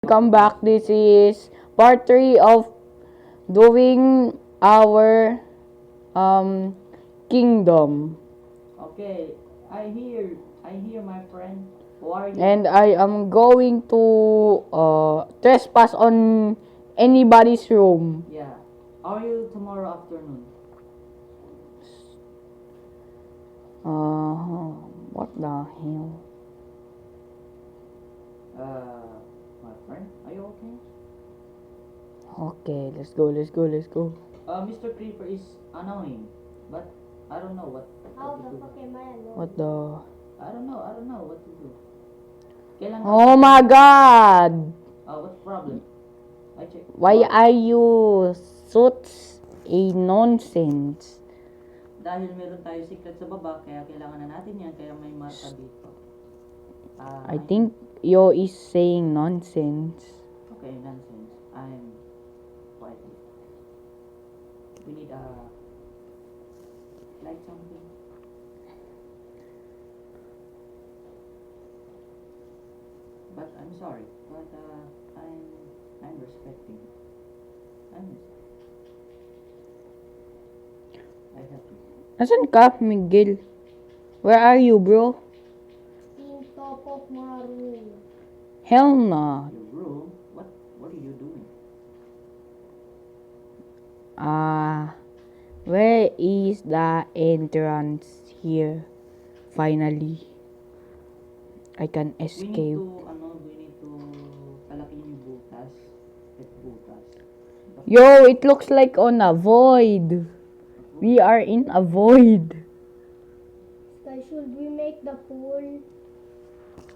Welcome back. This is part 3 of doing our kingdom. Okay, I hear my friend. Who are you? And I am going to trespass on anybody's room. Yeah. Are you tomorrow afternoon? What the hell? My friend, are you okay? Okay, let's go. Mr. Creeper is annoying, but I don't know How to the do. fuck am I alone? What the? I don't know what to do. Kailan Oh my god! what's the problem? I check. Why are you such a nonsense? Dahil meron tayo secret sa baba, kaya kailangan na natin yan, kaya may marka dito. I think yo is saying nonsense. Okay, nonsense. I'm quiet. We need like something. But I'm sorry. But I'm respecting. I have to. Nasaan ka, Miguel? Where are you, bro? In top of my room. Hell no. Your room? What are you doing? Where is the entrance here? Finally, I can escape. We need to palakihin yung butas. Butas. Yo, it looks like on a void. We are in a void. Sky, should we make the pool?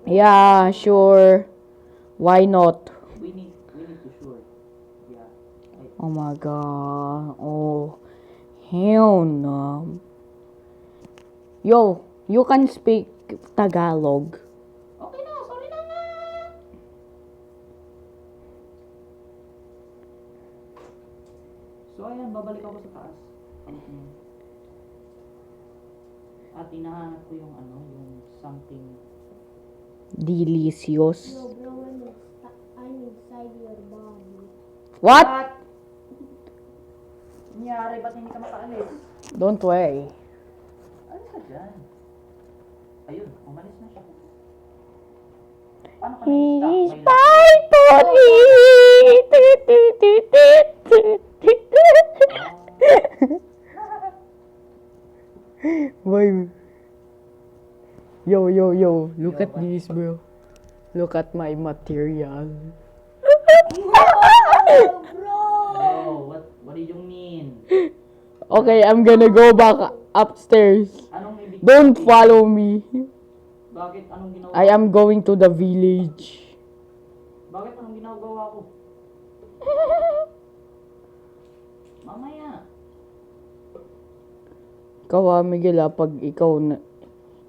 Yeah, sure. Why not? We need to sure. Yeah. Oh my god. Oh, hell no. Yo, you can speak Tagalog. Okay na, sorry na nga. So ayan, babalik ako sa taas. At hinahanap ko yung yung something. Delicious. No, bro, I'm inside your body. What? Nangyari, ba't hindi ka makaalis? Don't worry. Alis ka dyan. Ayun, umalis na siya. Paano ka It is na-stuck? Why? Yo, look at this, bro. Look at my material. Oh, bro! Oh, what do you mean? Okay, I'm gonna go back upstairs. Anong ibig Don't sabihin? follow me. Bakit anong ginawa? I am going to the village. Bakit anong ginagawa ko? Mamaya. Ikaw Miguel pag ikaw na,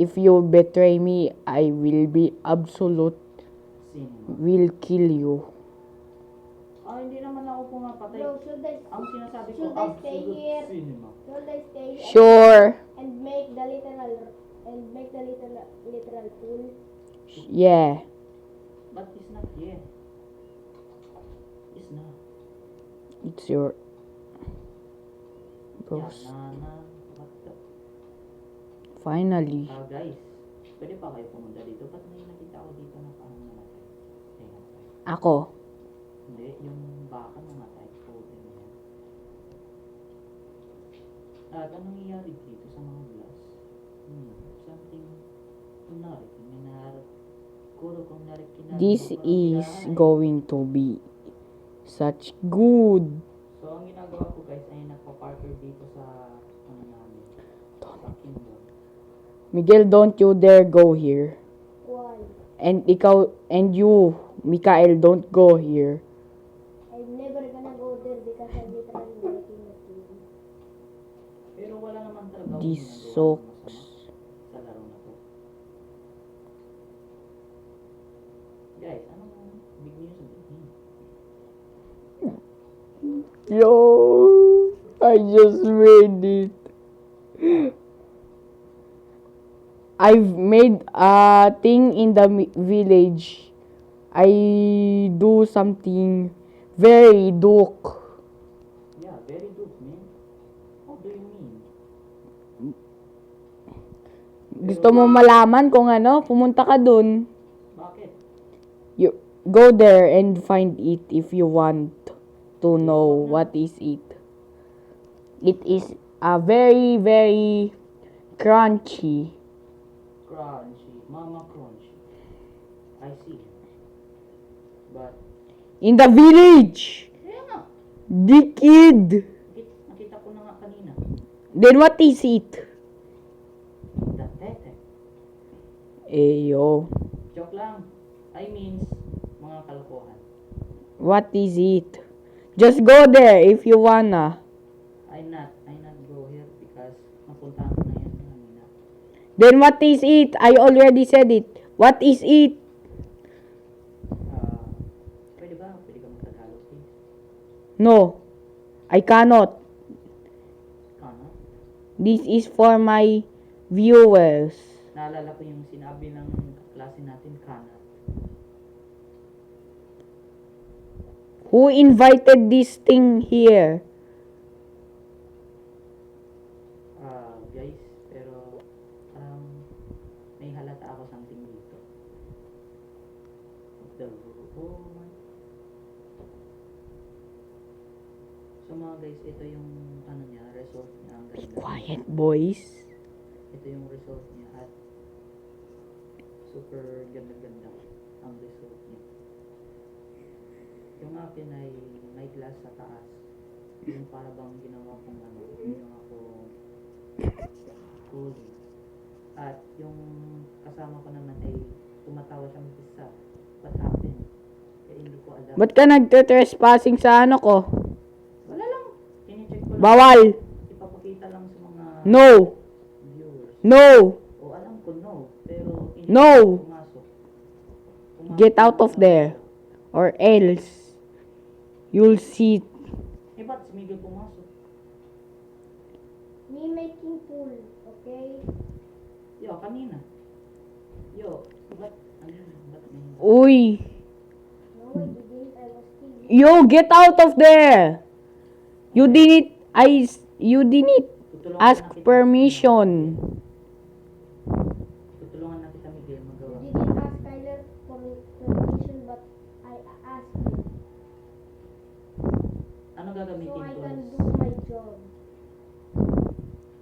if you betray me, I will be absolute, Cinema. will kill you. Hindi naman ako pumapatay. Bro, should Ang sinasabi ko, should I stay absolute here? cinema. stay Sure. and make the literal pool? Yeah. But it's not here. It's not. It's your Yeah, bros. what the... Finally. Guys, pwede pa kayo pumunta dito? Ba't may nakita ako dito na parang namatay? Namatay. Ako. Hindi, yung baka namatay. At anong nangyayari dito sa mga glass? Something kunwari, This is going to be such good. So, ang ginagawa ko guys ay nagpa-parker dito sa namin. Sa kingdom. Miguel, don't you dare go here. Why? And ikaw, and you, Mikael, don't go here. I'm never gonna go there because I'm literally making the pool. Pero wala naman talaga akong This ginagawa sucks. sa laro na to. Guys, anong big news sabihin? Yo, I just made it. I've made a thing in the village I do something very duke. Yeah, very good, man. What do you mean? Gusto mo malaman kung ano? Pumunta ka dun. Bakit? You go there and find it if you want to know what is it. It is a very, very crunchy. Crunchy. Mama crunchy. I see. But, In the village! kaya nga. The kid! Nakita ko na nga kanina. Then what is it? The tete. Eyo. Joke lang. I means, mga kalokohan. What is it? Just go there if you wanna. I not go here because napuntahan ko na yan kanina. Then what is it? I already said it. What is it? Pwede ba? Pwede ka magtagalog, please? No. I cannot. Ano? This is for my viewers. Naalala ko yung sinabi ng klase natin, kana. Who invited this thing here? Guys, pero may halata ako something dito. Oh my. So mga guys, ito yung ano niya, result niya. Ang Be ganda. quiet, boys. Ito yung result niya at super ganda-ganda ang result niya. Yung akin ay may glass sa taas. Yung para bang ginawa kong cooling. At yung kasama ko naman ay tumatawa siyang isa. What happened? Kaya hindi ko alam. Ba't ka nagte-trespassing sa ano ko? Wala lang. Kini-check ko lang. Bawal. Ipapakita lang sa mga No. viewers. No. O alam ko no. Pero hindi No. ko pumasok. Get out of there. Or else, you'll see. Eh ba't si Miguel pumasok? Me making pool, okay? Yo, kanina. Yo, ba't may... Uy. No, I didn't. I was kidding. You get out of there. You didn't Tutulungan ask na kita. permission. Tutulungan na kita, Miguel, You magawa. didn't ask Tyler for permission, but I asked him. Ano So gagamitin I can tools? do my job.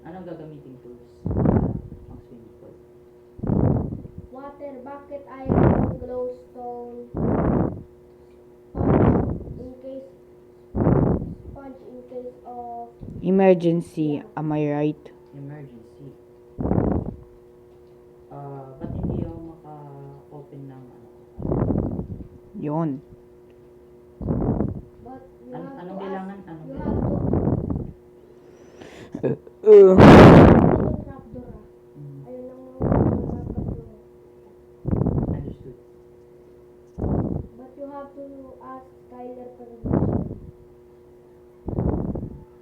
Anong gagamitin tools? Pang swimming pool. Water, bucket, iron, glowstone, sponge in case of Emergency, am I right? Emergency. Ba't hindi ako maka-open ng ano? Yon. but you An- have anong to kailangan? ask, Anong you kailangan? have to trapdoor. Mhm. Ayun lang trapdoor. Understood. But you have to ask Tyler permission.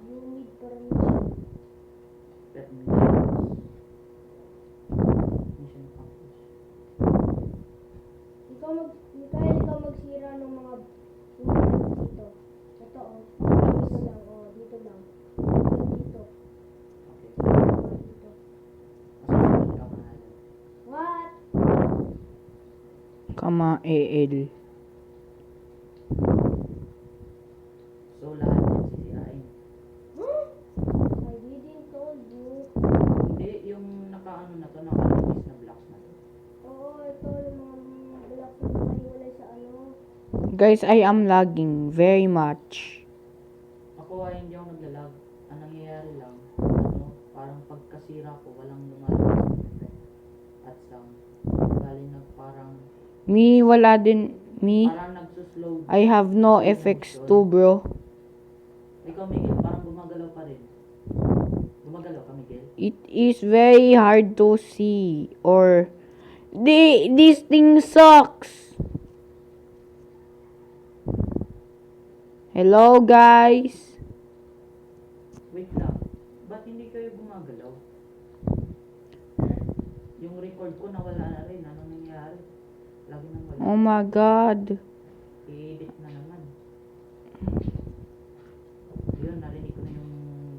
You need permission. Let me mission accomplished. Ikaw magsira ng mga dito. Ito oh. Dito lang, oh. Dito lang. Dito. Okay. Dito. Masusunod ka mahalan. What? Kama EL. So, lahat yan sisirain. I didn't told you. Hindi, yung naka-ano na to, naka-release na blocks na to. Oo, ito yung mga blocks na nakahiwalay sa ano. Guys, I am lagging very much. Ako ay hindi ako naglalag. Ang nangyayari lang, parang pagkasira ko, walang lumalabas ng effect at sound. Bali parang Wala din. parang nagsuslow. I have no effects too, bro. Ikaw, Miguel, parang gumagalaw pa rin. Gumagalaw ka, Miguel? It is very hard to see. Or, this thing sucks. Hello, guys. Wait lang. Ba't hindi kayo gumagalaw? Yung record ko nawala na rin. Anong nangyari? Lagi nang wala. Oh my God. I-edit na naman. Yun, narinig ko na yung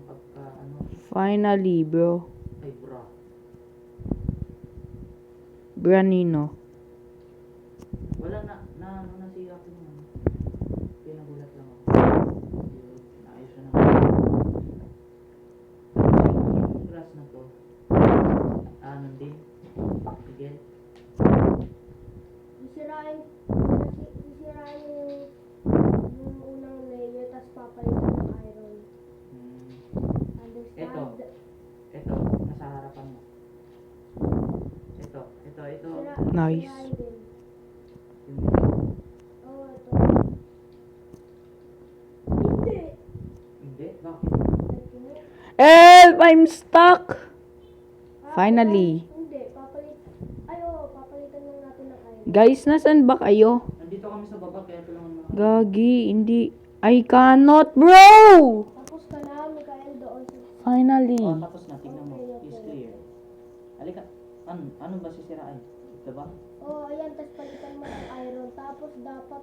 pagka ano. Finally, bro. Ay, bra. Granino. Wala ano, nasira ko yung ano. Pinagulat lang ako. Yun, naayos na naman. Yung grass na to. Ano din? Miguel? Sisirain yung unang layer, tapos papalitan ng iron. Hmm. Understand? Ito, nasa harapan mo. Ito. Nice. Sirain din. Yung ito. Oo, ito. Hindi. Hindi, bakit? Help! I'm stuck! Finally. Hindi, papalitan lang natin ng iron. Guys, nasan ba kayo? Nandito kami sa baba, kaya tulungan mo. Gagi, hindi. I cannot, bro! Tapos ka na, Mikael, doon sa... Finally. Oh, tapos na, tignan mo. Okay. Is clear. Halika. Ano ba sisirain? Ito ba? Oo, ayan, tapos palitan mo ng iron. Tapos dapat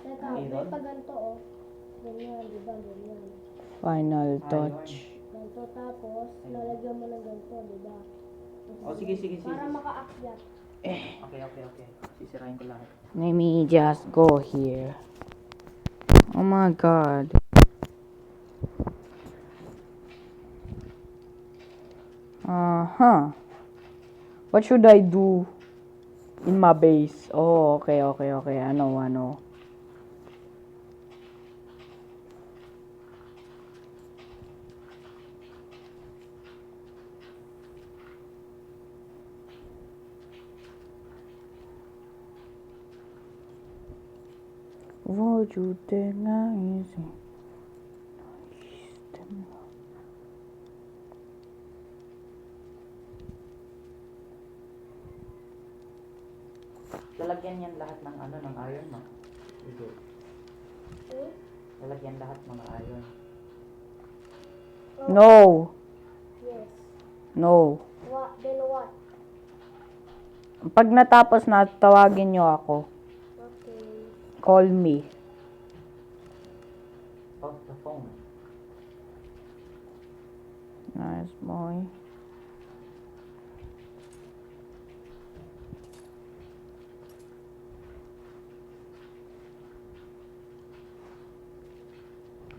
teka, Iron? may paganto ganyan, di ba, ganyan. Final touch. Ganto, tapos lalagyan mo ng ganto, di ba? Oh, sige. Para makaakyat. Okay. Sisirain ko lahat. Let me just go here. Oh my God. What should I do in my base? Oh, okay. Ano. Would you na easy? Lalagyan yan lahat ng ng iron, no? Sige. Hmm? Lalagyan lahat mga iron. No. Yes. No. Then what? Pag natapos na, tawagin nyo ako. Okay. Call me. Off the phone. Nice boy.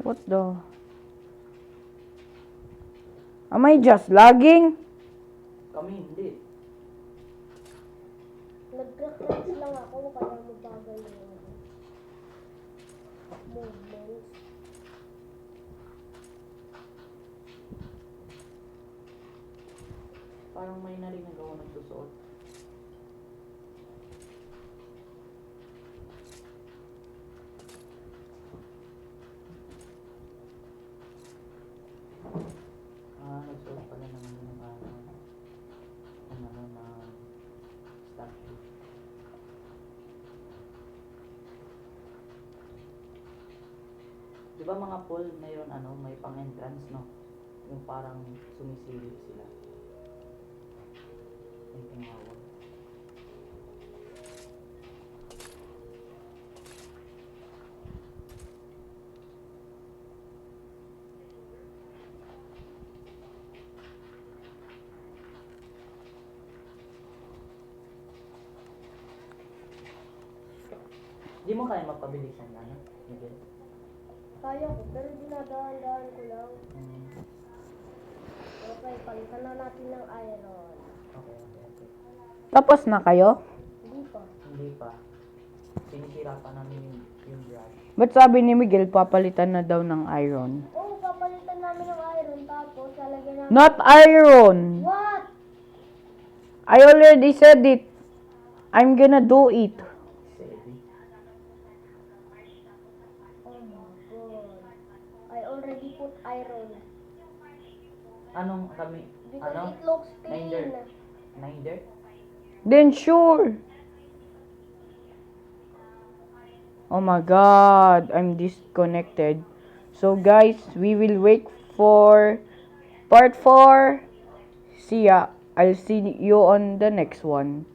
What the? Am I just lagging? Kami hindi. Nag-crash lang ako, kaya mabagal yung movements. Parang may narinig ako nagsusuot. Nagsuot pala ng na statue. Di ba mga pool mayroon may pang-entrance, no? Yung parang sumisilip sila. Yung tinawag. Di mo kaya magpabilisan yan, Miguel? Kaya ko, pero dinadaan-daan ko lang. Hmm. Okay, palitan na natin ng iron. Okay. Tapos na kayo? Hindi pa. Hindi pa. Sinisira pa namin yung brush. Ba't sabi ni Miguel, papalitan na daw ng iron? Oo, papalitan namin ng iron, tapos lalagyan namin... Not iron! What? I already said it. I'm gonna do it. Steady. Oh my god. I already put iron. Anong kami? Because it looks clean. Ninder? Then sure. Oh my God, I'm disconnected. So guys, we will wait for part 4. See ya. I'll see you on the next one.